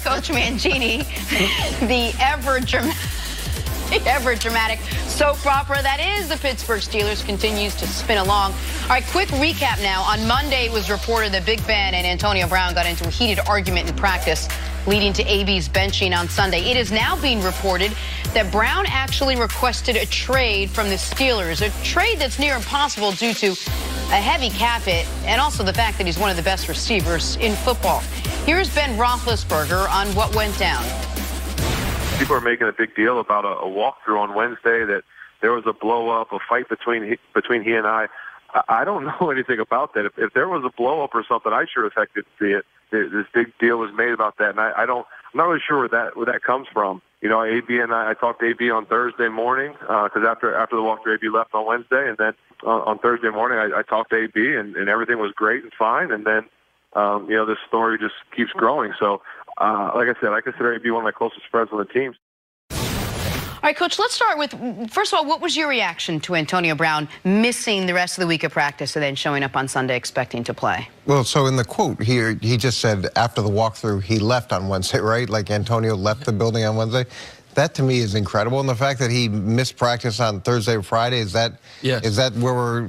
Coach Mangini, the ever-dramatic soap opera that is the Pittsburgh Steelers continues to spin along. All right, quick recap now. On Monday, it was reported that Big Ben and Antonio Brown got into a heated argument in practice, leading to AB's benching on Sunday. It is now being reported that Brown actually requested a trade from the Steelers, a trade that's near impossible due to a heavy cap hit and also the fact that he's one of the best receivers in football. Here's Ben Roethlisberger on what went down. People are making a big deal about a walkthrough on Wednesday, that there was a blow-up, a fight between he and I. I don't know anything about that. If there was a blow-up or something, I sure as heck didn't see it. This big deal was made about that, and I'm not really sure where that comes from. You know, AB and I talked to AB on Thursday morning because after the walkthrough, AB left on Wednesday, and then on Thursday morning I talked to AB, and everything was great and fine, and then you know, this story just keeps growing. So, like I said, I consider AB one of my closest friends on the team. All right, Coach, let's start with, first of all, what was your reaction to Antonio Brown missing the rest of the week of practice and then showing up on Sunday expecting to play? Well, so in the quote here, he just said after the walkthrough, he left on Wednesday, right? Like Antonio left the building on Wednesday. That to me is incredible. And the fact that he missed practice on Thursday or Friday, is that where we're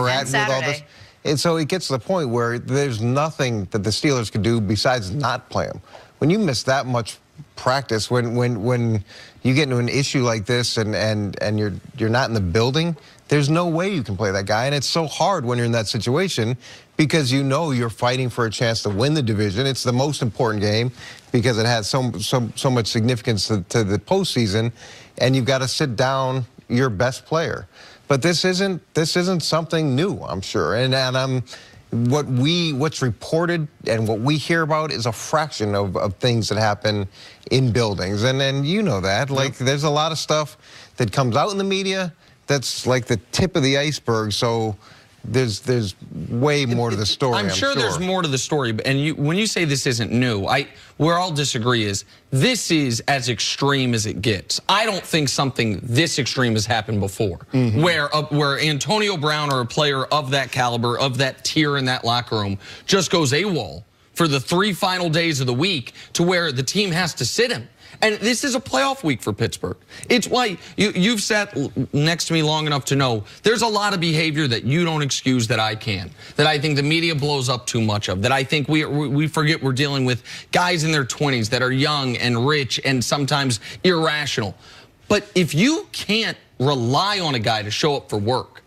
at with all this? And so it gets to the point where there's nothing that the Steelers could do besides not play him. When you miss that much practice, when you get into an issue like this and you're not in the building, there's no way you can play that guy. And it's so hard when you're in that situation because you know you're fighting for a chance to win the division. It's the most important game because it has so much significance to the postseason, and you've got to sit down your best player. But this isn't something new, I'm sure. And what's reported and what we hear about is a fraction of things that happen in buildings. And then you know that. Like, there's a lot of stuff that comes out in the media that's like the tip of the iceberg. So there's way more to the story. I'm sure there's more to the story. And when you say this isn't new, where I'll disagree is this is as extreme as it gets. I don't think something this extreme has happened before, where Antonio Brown or a player of that caliber, of that tier in that locker room, just goes AWOL for the 3 final days of the week to where the team has to sit him. And this is a playoff week for Pittsburgh. It's why you've sat next to me long enough to know there's a lot of behavior that you don't excuse that I can, that I think the media blows up too much of, that I think we forget we're dealing with guys in their 20s that are young and rich and sometimes irrational. But if you can't rely on a guy to show up for work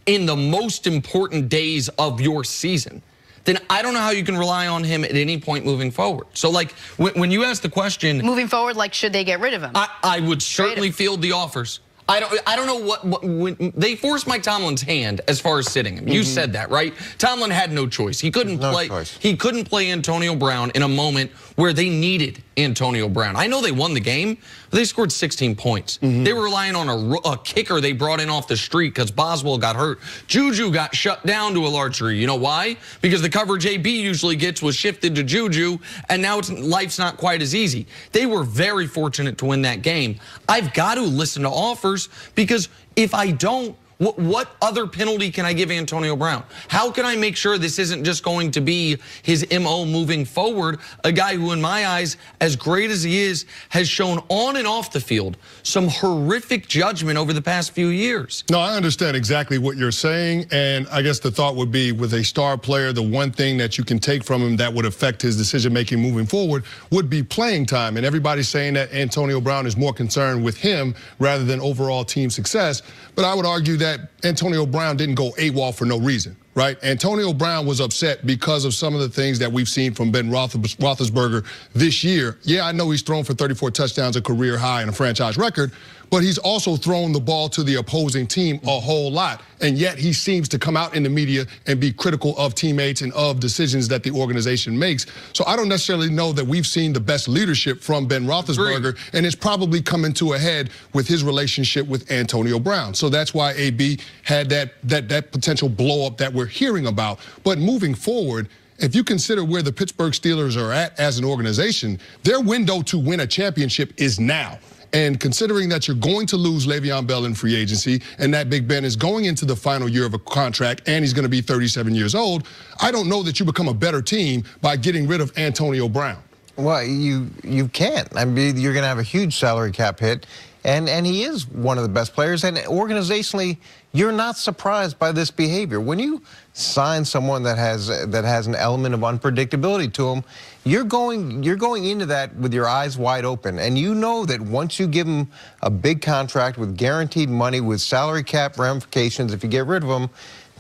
in the most important days of your season, then I don't know how you can rely on him at any point moving forward. So, like, when you ask the question... Moving forward, like, should they get rid of him? I would certainly field the offers. I don't know when they forced Mike Tomlin's hand as far as sitting him. You said that, right? Tomlin had no choice. He couldn't play. He couldn't play Antonio Brown in a moment where they needed Antonio Brown. I know they won the game, but they scored 16 points. They were relying on a kicker they brought in off the street because Boswell got hurt. Juju got shut down to a large degree. You know why? Because the coverage AB usually gets was shifted to Juju, and now life's not quite as easy. They were very fortunate to win that game. I've got to listen to offers because if I don't, what other penalty can I give Antonio Brown? How can I make sure this isn't just going to be his MO moving forward? A guy who, in my eyes, as great as he is, has shown on and off the field some horrific judgment over the past few years. No, I understand exactly what you're saying. And I guess the thought would be with a star player, the one thing that you can take from him that would affect his decision-making moving forward would be playing time. And everybody's saying that Antonio Brown is more concerned with him rather than overall team success. But I would argue that Antonio Brown didn't go AWOL for no reason, right? Antonio Brown was upset because of some of the things that we've seen from Ben Roethlisberger this year. Yeah, I know he's thrown for 34 touchdowns, a career high and a franchise record, but he's also thrown the ball to the opposing team a whole lot. And yet he seems to come out in the media and be critical of teammates and of decisions that the organization makes. So I don't necessarily know that we've seen the best leadership from Ben Roethlisberger, and it's probably coming to a head with his relationship with Antonio Brown. So that's why AB had that potential blow up that we're hearing about. But moving forward, if you consider where the Pittsburgh Steelers are at as an organization, their window to win a championship is now. And considering that you're going to lose Le'Veon Bell in free agency and that Big Ben is going into the final year of a contract and he's going to be 37 years old, I don't know that you become a better team by getting rid of Antonio Brown. Well, you can't. I mean, you're going to have a huge salary cap hit, and he is one of the best players. And organizationally, you're not surprised by this behavior. When you sign someone that has an element of unpredictability to him, you're going into that with your eyes wide open, and you know that once you give him a big contract with guaranteed money, with salary cap ramifications, if you get rid of him,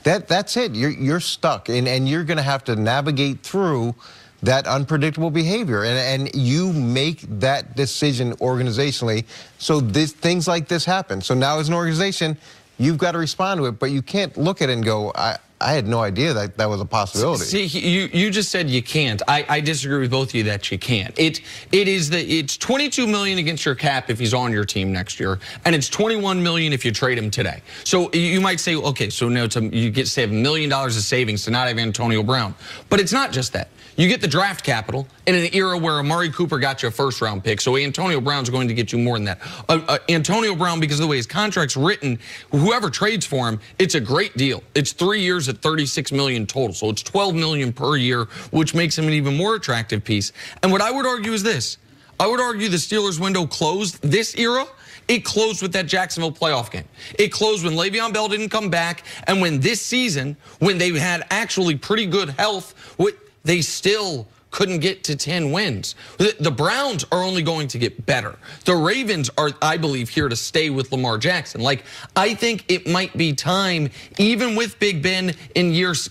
that's it. You're stuck, and you're going to have to navigate through that unpredictable behavior, and you make that decision organizationally. So things like this happen. So now as an organization, you've got to respond to it, but you can't look at it and go, I had no idea that was a possibility. See, you just said you can't. I disagree with both of you that you can't. It's $22 million against your cap if he's on your team next year, and it's $21 million if you trade him today. So you might say, okay, so now you get $7 million of savings to not have Antonio Brown, but it's not just that. You get the draft capital in an era where Amari Cooper got you a first-round pick, so Antonio Brown's going to get you more than that. Antonio Brown, because of the way his contract's written, whoever trades for him, it's a great deal. It's 3 years at $36 million total, so it's $12 million per year, which makes him an even more attractive piece. And what I would argue is this. I would argue the Steelers' window closed this era. It closed with that Jacksonville playoff game. It closed when Le'Veon Bell didn't come back, and when this season, when they had actually pretty good health, they still couldn't get to 10 wins. The Browns are only going to get better. The Ravens are, I believe, here to stay with Lamar Jackson. Like, I think it might be time, even with Big Ben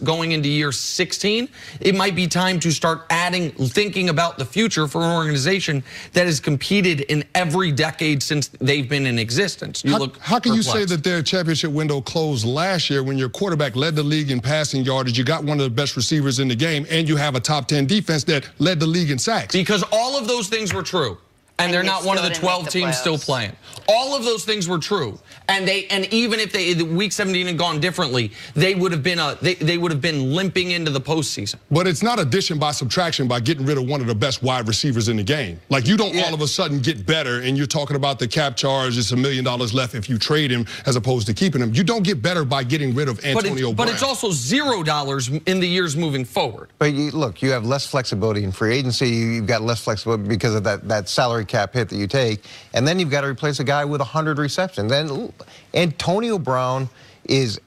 going into year 16, it might be time to start thinking about the future for an organization that has competed in every decade since they've been in existence. How can you say that their championship window closed last year when your quarterback led the league in passing yardage, you got one of the best receivers in the game, and you have a top 10 defense that led the league in sacks? Because all of those things were true. And they're not one of the 12 teams still playing. All of those things were true. And even if week 17 had gone differently, they would have been limping into the postseason. But it's not addition by subtraction by getting rid of one of the best wide receivers in the game. Like, you don't all of a sudden get better, and you're talking about the cap charge, it's $1 million left if you trade him as opposed to keeping him. You don't get better by getting rid of Antonio Brown. But it's also $0 in the years moving forward. But look, you have less flexibility in free agency. You've got less flexibility because of that salary cap hit that you take, and then you've got to replace a guy with 100 receptions. Then Antonio Brown is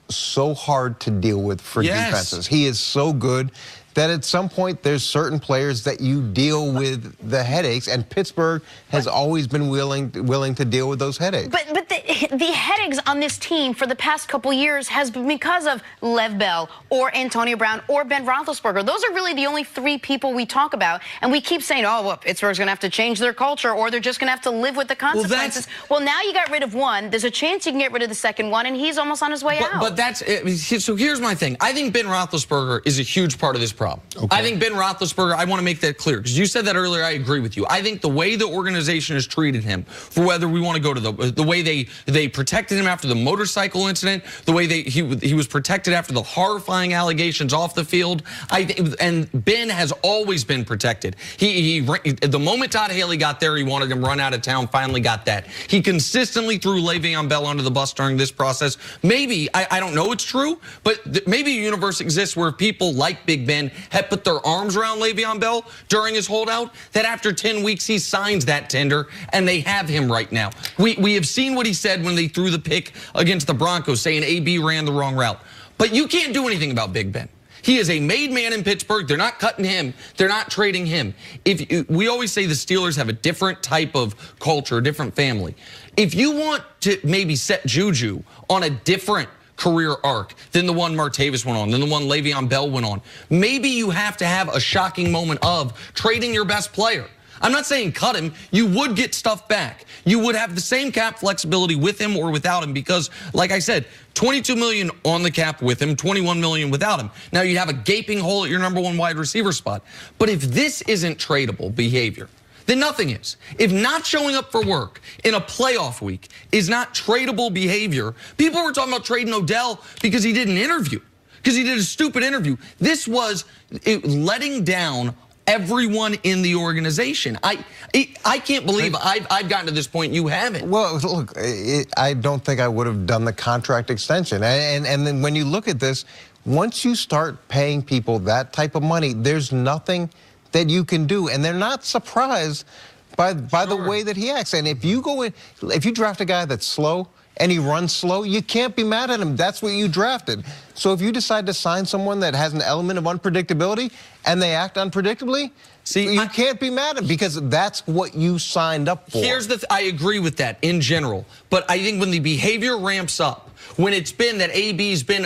so hard to deal with for defenses. He is so good that at some point there's certain players that you deal with the headaches, and Pittsburgh has always been willing to deal with those headaches. But the headaches on this team for the past couple years has been because of Lev Bell or Antonio Brown or Ben Roethlisberger. Those are really the only three people we talk about, and we keep saying, oh, well, Pittsburgh's going to have to change their culture, or they're just going to have to live with the consequences. Well, now you got rid of one. There's a chance you can get rid of the second one, and he's almost on his way out. But so here's my thing. I think Ben Roethlisberger is a huge part of this problem. Okay. I think Ben Roethlisberger, I want to make that clear, because you said that earlier, I agree with you. I think the way the organization has treated him, for whether we want to go to the way they protected him after the motorcycle incident, the way he was protected after the horrifying allegations off the field, and Ben has always been protected. The moment Todd Haley got there, he wanted him run out of town, finally got that. He consistently threw Le'Veon Bell under the bus during this process. Maybe, I don't know it's true, but maybe a universe exists where people like Big Ben have put their arms around Le'Veon Bell during his holdout, that after 10 weeks he signs that tender, and they have him right now. We have seen what he said when they threw the pick against the Broncos, saying AB ran the wrong route. But you can't do anything about Big Ben. He is a made man in Pittsburgh. They're not cutting him. They're not trading him. We always say the Steelers have a different type of culture, a different family. If you want to maybe set Juju on a different career arc than the one Martavis went on, than the one Le'Veon Bell went on, maybe you have to have a shocking moment of trading your best player. I'm not saying cut him. You would get stuff back. You would have the same cap flexibility with him or without him, because, like I said, $22 million on the cap with him, $21 million without him. Now you have a gaping hole at your #1 wide receiver spot. But if this isn't tradable behavior, then nothing is. If not showing up for work in a playoff week is not tradable behavior, people were talking about trading Odell because he did an interview, because he did a stupid interview. This was letting down everyone in the organization. I can't believe I've gotten to this point. You haven't. Well, look, I don't think I would have done the contract extension. And then when you look at this, once you start paying people that type of money, there's nothing that you can do, and they're not surprised by the way that he acts. And if you draft a guy that's slow and he runs slow, you can't be mad at him. That's what you drafted. So if you decide to sign someone that has an element of unpredictability and they act unpredictably, you can't be mad at him because that's what you signed up for. I agree with that in general, but I think when the behavior ramps up, when it's been that AB's been,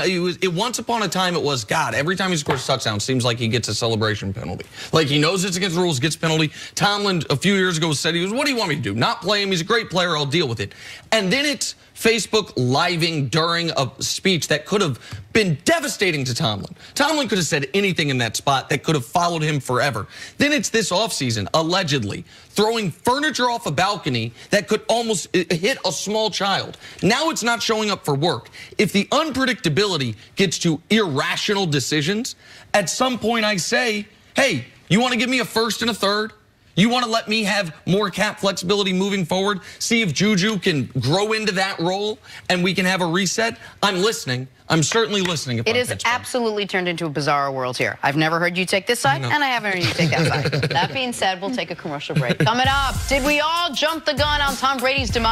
once upon a time it was, God, every time he scores a touchdown, seems like he gets a celebration penalty. Like he knows it's against the rules, gets penalty. Tomlin a few years ago said, what do you want me to do? Not play him, he's a great player, I'll deal with it. And then it's Facebook living during a speech that could have been devastating to Tomlin. Tomlin could have said anything in that spot that could have followed him forever. Then it's this offseason, allegedly, throwing furniture off a balcony that could almost hit a small child. Now it's not showing up for work. If the unpredictability gets to irrational decisions, at some point I say, hey, you want to give me a first and a third? You want to let me have more cap flexibility moving forward? See if Juju can grow into that role and we can have a reset? I'm listening. I'm certainly listening. It has absolutely turned into a bizarre world here. I've never heard you take this side, and I haven't heard you take that side. That being said, we'll take a commercial break. Coming up, did we all jump the gun on Tom Brady's demise?